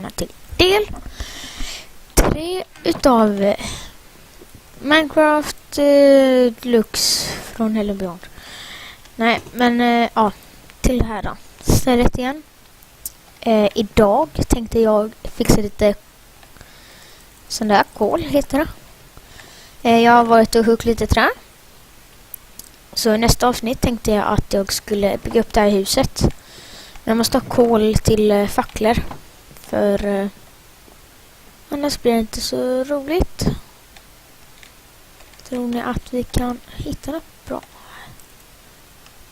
välkomna till del 3 utav Minecraft Lux från Hell and Beyond. Nej, men ja, till det här då. Stället igen. Idag tänkte jag fixa lite sån där kol heter det. Jag har varit och huggit lite trä. Så i nästa avsnitt tänkte jag att jag skulle bygga upp det här huset. Men jag måste ha kol till facklor. För annars blir det inte så roligt. Tror ni att vi kan hitta något bra?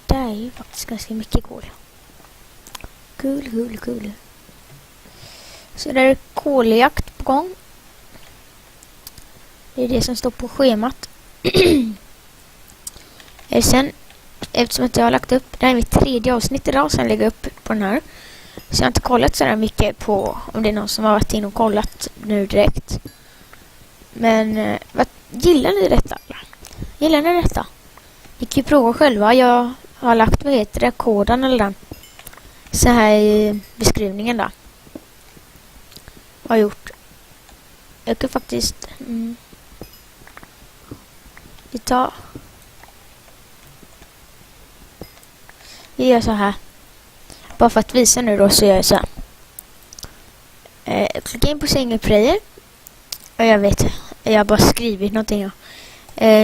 Det är ju faktiskt ganska mycket kol. Kul. Så det är koljakt på gång. Det är det som står på schemat. Sen, eftersom att jag har lagt upp, det här är mitt 3:e avsnitt idag, sen lägger jag upp på den här. Så jag har inte kollat så där mycket på om det är någon som har varit in och kollat nu direkt. Men gillar ni detta? Gillar ni detta? Ni kan ju prova själva. Jag har lagt, vad heter det, koden eller den. Så här i beskrivningen då. Har gjort. Jag kan faktiskt vi gör så här. Bara för att visa nu då så gör jag så här. Klicka in på single player. Och jag har bara skrivit någonting.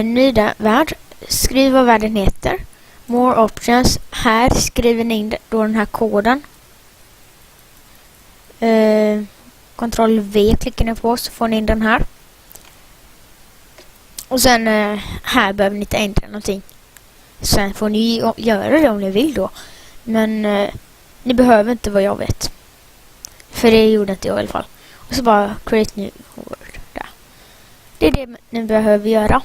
Ny värld. Skriv vad världen heter. More options. Här skriver ni in då den här koden. Ctrl V klickar ni på så får ni in den här. Och sen här behöver ni inte ändra någonting. Sen får ni göra det om ni vill då. Men ni behöver inte vad jag vet. För det gjorde inte jag i alla fall. Och så bara create new word där. Det är det ni behöver göra.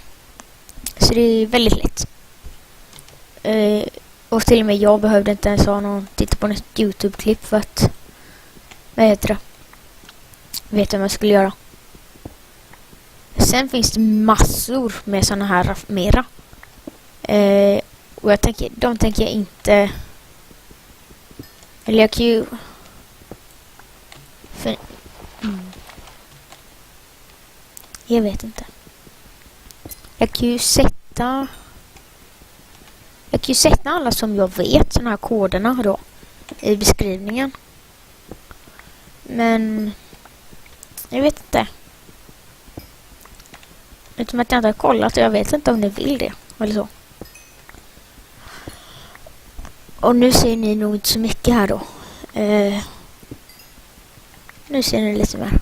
Så det är väldigt lätt. Och till och med jag behövde inte ens ha någon titta på något YouTube-klipp för att vad heter det? Veta vad jag skulle göra. Sen finns det massor med såna här mera. Och de tänker jag inte. Eller jag kan ju jag vet inte. Jag kan ju sätta alla som jag vet, såna här koderna då i beskrivningen. Men jag vet inte. Utom att jag inte har kollat och jag vet inte om ni vill det eller så. Och nu ser ni nog inte så mycket här då. Nu ser ni lite mer.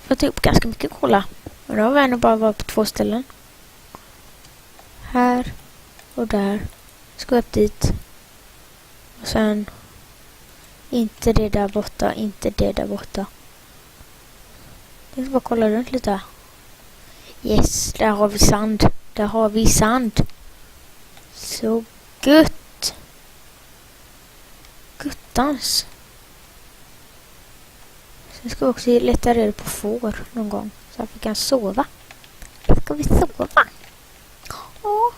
Jag tar upp ganska mycket kolla. Och då har vi ändå bara varit på 2 ställen. Här och där. Ska upp dit. Och sen inte det där borta, inte det där borta. Jag ska bara kolla runt lite. Yes, där har vi sand. Där har vi sand. Så gött. Guttans. Sen ska vi också leta reda på får någon gång. Så att vi kan sova. Ska vi sova? Åh,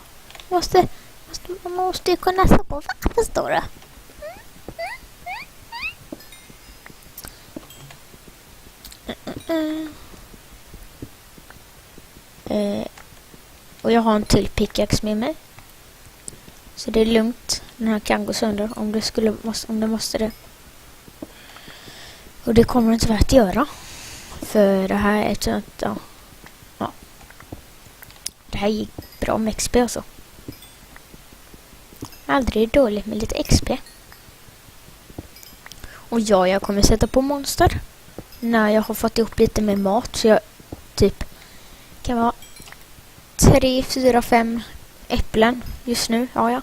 man måste ju kunna sova, förstår du? Och jag har en till pickaxe med mig. Så det är lugnt. Den här kan gå sönder om det måste det. Och det kommer den tyvärr att göra. För det här är ett sånt, ja. Det här gick bra med XP alltså. Aldrig dåligt med lite XP. Och jag kommer sätta på monster. När jag har fått ihop lite med mat. Så jag typ kan vara 3, 4, 5 äpplen just nu. Ja.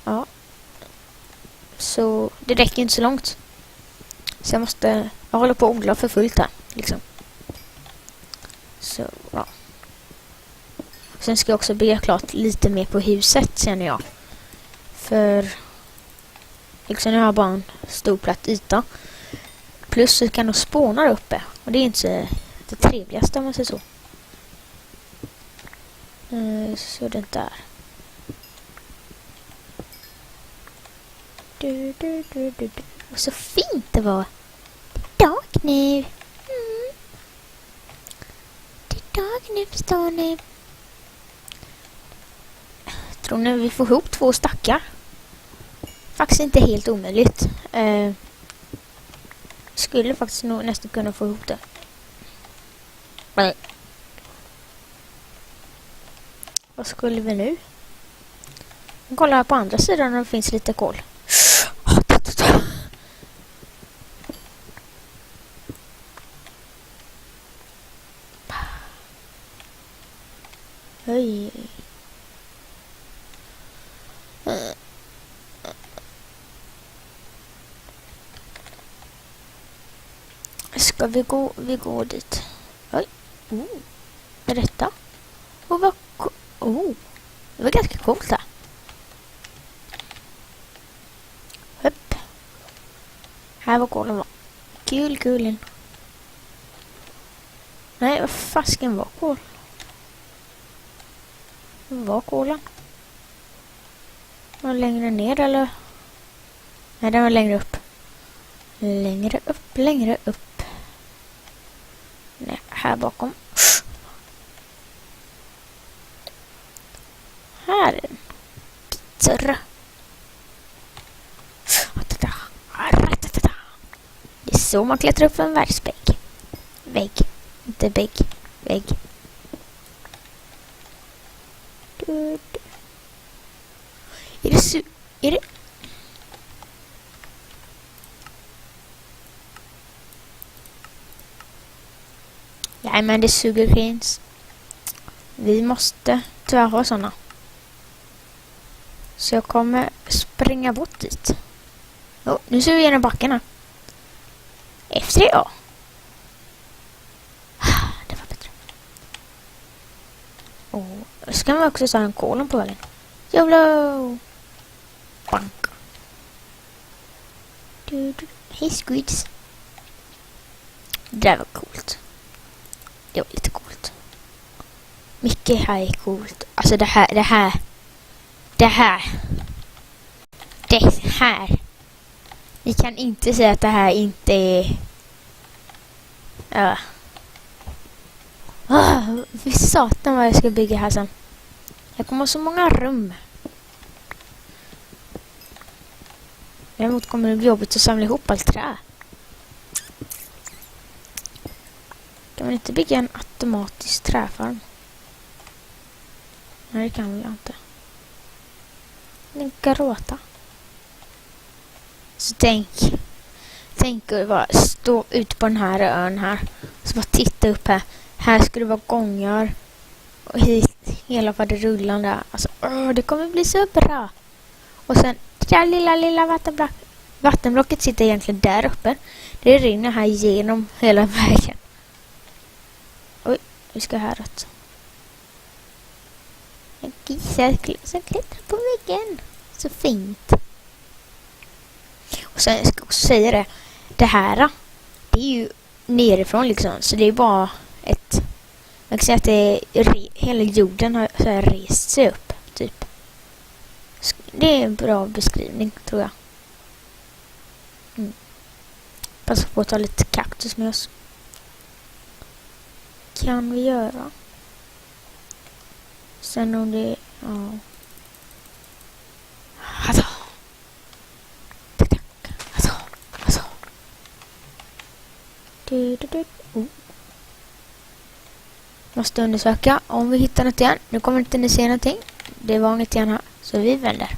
Ja. Så det räcker inte så långt. Så jag håller på att odla för fullt här. Liksom. Så ja. Sen ska jag också bygga klart lite mer på huset känner jag. För liksom jag har bara en stor platt yta. Plus så kan de spåna där uppe. Och det är inte det trevligaste om man säger så. Så det där. Och så fint det var. Det är dag nu. Det är dag nu, förstår ni. Tror ni vi får ihop 2 stackar? Faktiskt inte helt omöjligt. Skulle faktiskt nog nästan kunna få ihop det. Men vad skulle vi nu? Kolla här på andra sidan om det finns lite kol. Oj. Ska vi går dit. Oj. Vad är detta? Det var ganska coolt där. Hopp. Här var kolen var. Kulen. Nej, vad fasken var kol? Vad var kolen? Var längre ner eller? Nej, den var längre upp. Längre upp. Nej, här bakom. Här är den. Större. Det är så man klättrar upp för en bergsvägg. Vägg. Inte vägg. Vägg. Är det... Nej, men det suger finns. Vi måste tyvärr ha såna. Så jag kommer springa bort dit. Nu ser vi igenom backarna. Efter det, ja. Det var bättre. Och ska vi också ta en kolen på vägen. YOLO! Bank. Hej squids. Det där var coolt. Det var lite coolt. Mycket här är coolt. Alltså det här. Ni kan inte säga att det här inte är... Vi satan vad jag ska bygga här sen. Jag kommer ha så många rum. Däremot kommer det bli jobbigt att samla ihop allt trä. Kan man inte bygga en automatisk träfarm? Nej, det kan vi inte. En gråta. Så tänk att bara stå ut på den här ön här. Så bara titta upp här. Här skulle det vara gångar. Och hit hela rullande. Alltså, det kommer bli så bra. Och sen det där lilla vattenblocket sitter egentligen där uppe. Det rinner här genom hela vägen. Oj, vi ska här rätt. En gissa som klättrar på väggen. Så fint. Och sen ska jag också säga det. Det här, det är ju nerifrån liksom. Så det är bara ett... Man kan säga att det är hela jorden har så här rest sig upp. Typ. Det är en bra beskrivning, tror jag. Passa på att ta lite kaktus med oss. Kan vi göra. Sen om det... Ja. Alltså. Måste undersöka om vi hittar något igen. Nu kommer inte ni se någonting. Det var inget igen här. Så vi vänder.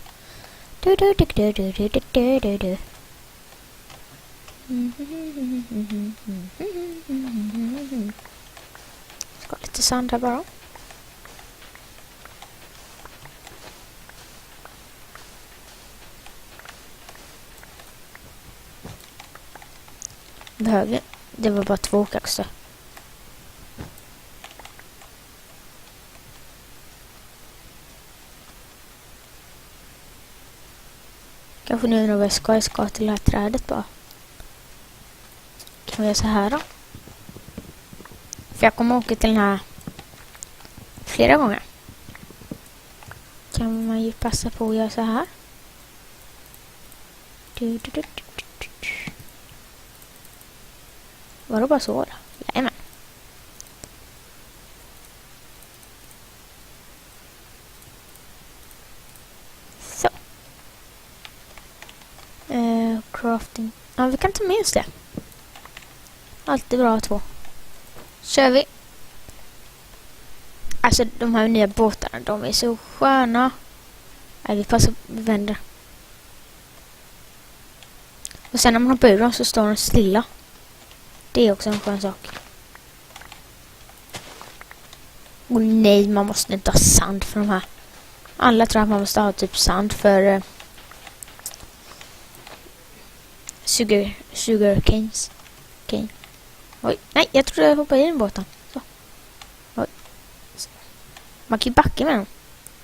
Ska lite sand här bara. Behöver. Det var bara 2 kaxar. Kanske nu när jag ska till det här trädet bara. Kan vi göra så här då? För jag kommer åka till den här flera gånger. Kan man ju passa på att göra så här. Var det bara så då? Jajamän. Så. Crafting. Ja, vi kan ta med oss det. Alltid bra att två. Kör vi. Alltså de här nya båtarna, de är så sköna. Nej, vi passar, vi vänder. Och sen när man hoppar ur dem så står de stilla. Det är också en skön sak. Och nej, man måste inte ha sand för de här. Alla tror att man måste ha typ sand för sugar canes. Okej. Oj, nej, jag trodde jag hoppade i den båten. Så. Oj. Man kan ju backa med dem.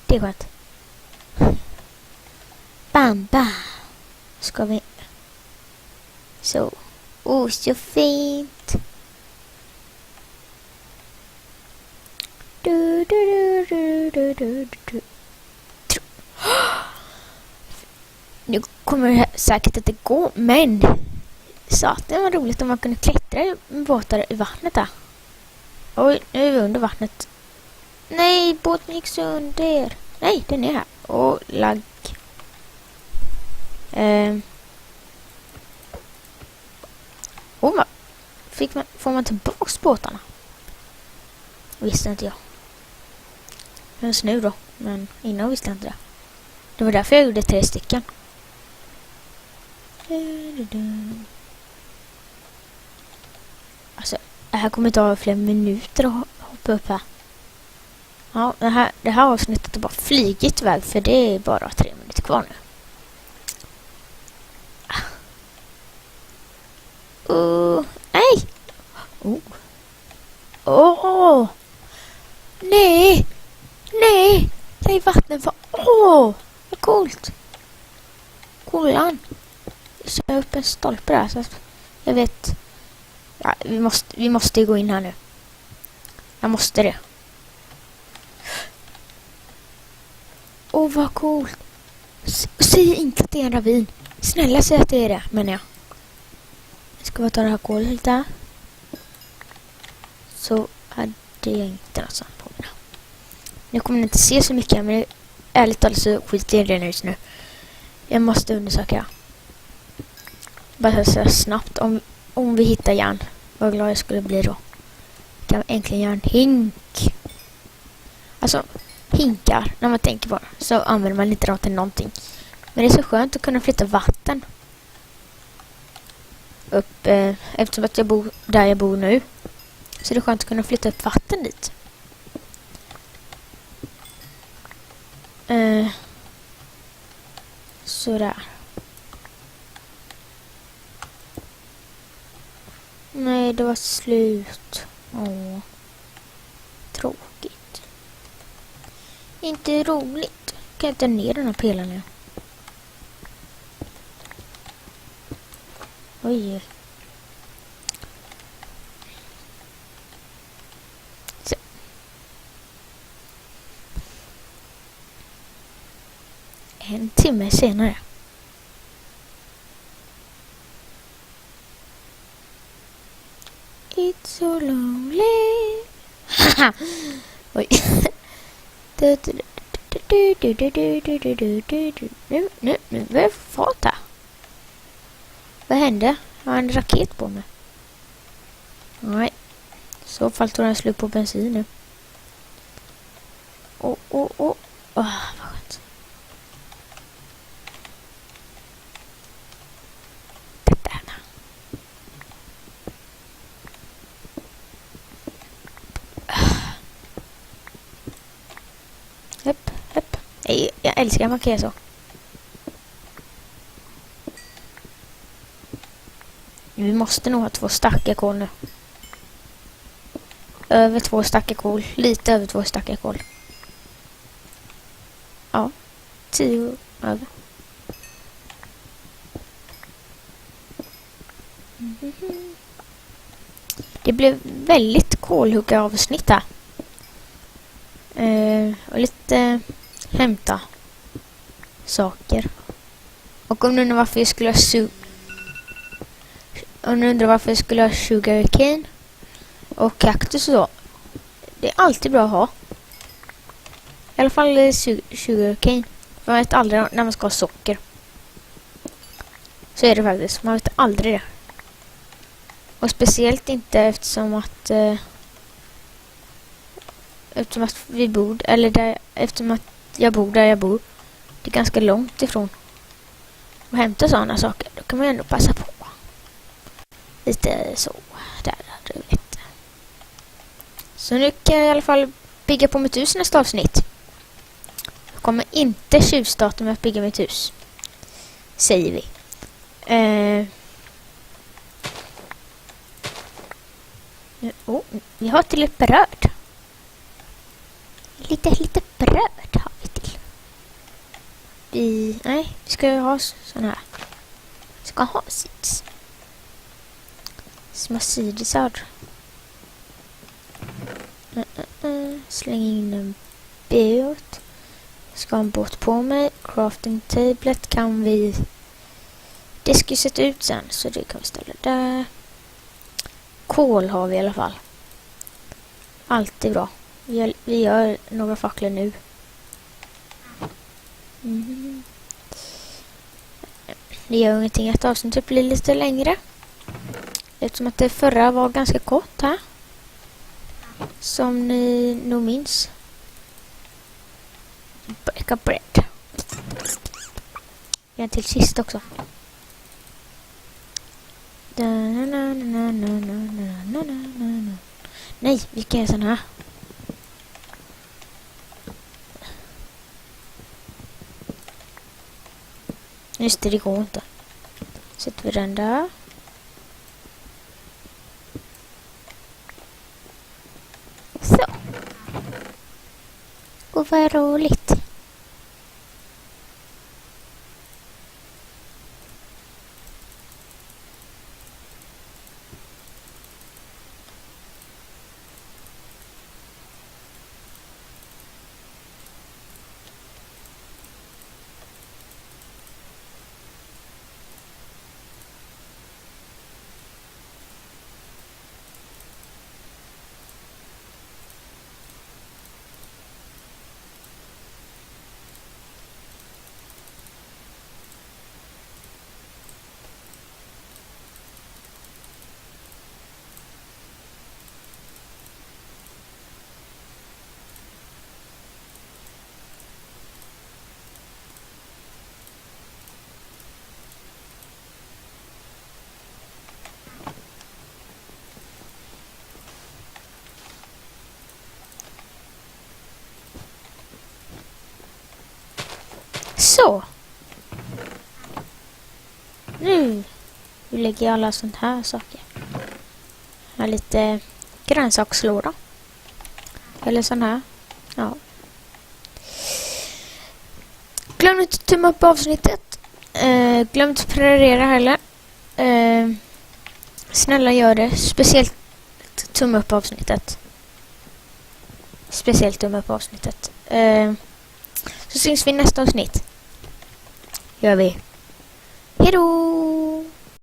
Det är skönt. Bam, bam. Ska vi... Så. Så fint. Nu kommer det säkert att det går, men satan var roligt om man kunde klättra i båtar i vattnet där. Oj, nu är vi under vattnet. Nej, båten gick sönder. Nej, den är här. Och lagg. Får man tillbaks båtarna? Visste inte jag. Just nu då. Men innan visste jag inte det. Det var därför jag gjorde 3 stycken. Alltså, det här kommer ta flera minuter att hoppa upp här. Ja, det här avsnittet har bara flygit iväg, för det är bara 3 minuter kvar nu. Nej! Nej! Nej! Det är vatten för... vad coolt! Kolan! Jag kör upp en stolpe där, så jag vet... Ja, vi måste gå in här nu. Jag måste det. Vad coolt! Säg inte att det är en ravin. Snälla, säg att det är det, men ja. Ska vi ta det här kolet lite? Så hade jag inte något sånt på mig. Nu kommer ni inte se så mycket, men ärligt talat så skiter jag i det just nu. Jag måste undersöka. Bara så snabbt. Om vi hittar järn, vad glad jag skulle bli då. Kan vi äntligen göra en hink. Alltså, hinkar, när man tänker på det, så använder man inte dem till någonting. Men det är så skönt att kunna flytta vatten upp, eftersom att jag bor där jag bor nu. Så det är skönt att kunna flytta upp vatten dit. Sådär. Nej, det var slut. Tråkigt. Inte roligt. Kan jag ta ner den här pelaren nu? Oj. Så. En timme senare. It's so lonely. Oj. Nu är det fart här. Vad hände? Jag har en raket på mig. Nej. I så fall tog den slut på bensin nu. Vad skönt. Hepp. Jag älskar att markera så. Vi måste nog ha 2 stackar kol nu. Över 2 stackar kol. Lite över 2 stackar kol. Ja. 10 över. Det blev väldigt kolhugga avsnitt här. Och lite hämta saker. Och om ni undrar varför jag skulle ha sugarcane och kaktus och så. Det är alltid bra att ha. I alla fall sugarcane. Man vet aldrig när man ska ha socker. Så är det faktiskt. Man vet aldrig det. Och speciellt inte eftersom att jag bor där jag bor. Det är ganska långt ifrån. Och hämta sådana saker. Då kan man ändå passa på. Lite så. Där, du vet. Så nu kan jag i alla fall bygga på mitt hus nästa avsnitt. Jag kommer inte tjuvstarta med att bygga mitt hus. Säger vi. Vi har till ett bröd. Lite bröd har vi till. Vi ska ha sån här. Vi ska ha sitt. Små sidisar. Släng in en båt. Ska ha en båt på mig. Crafting tablet kan vi... Det ska ju sätta ut sen. Så det kan vi ställa där. Kol har vi i alla fall. Alltid bra. Vi gör några facklor nu. Det gör ingenting att avsnittet blir lite längre. Eftersom att det förra var ganska kort här. Som ni nog minns. Break a bread. En till sist också. Nej, vi kan göra sån här. Just det går inte. Sätter vi den där. Så. Och vad roligt. Så. Nu lägger jag alla sånt här saker. Jag har lite grönsakslåda. Eller sån här. Ja. Glöm inte att tumma upp avsnittet. Glöm inte att prenumerera heller. Snälla gör det. Speciellt tumma upp avsnittet. Så syns vi i nästa avsnitt. Gör vi. Hej då!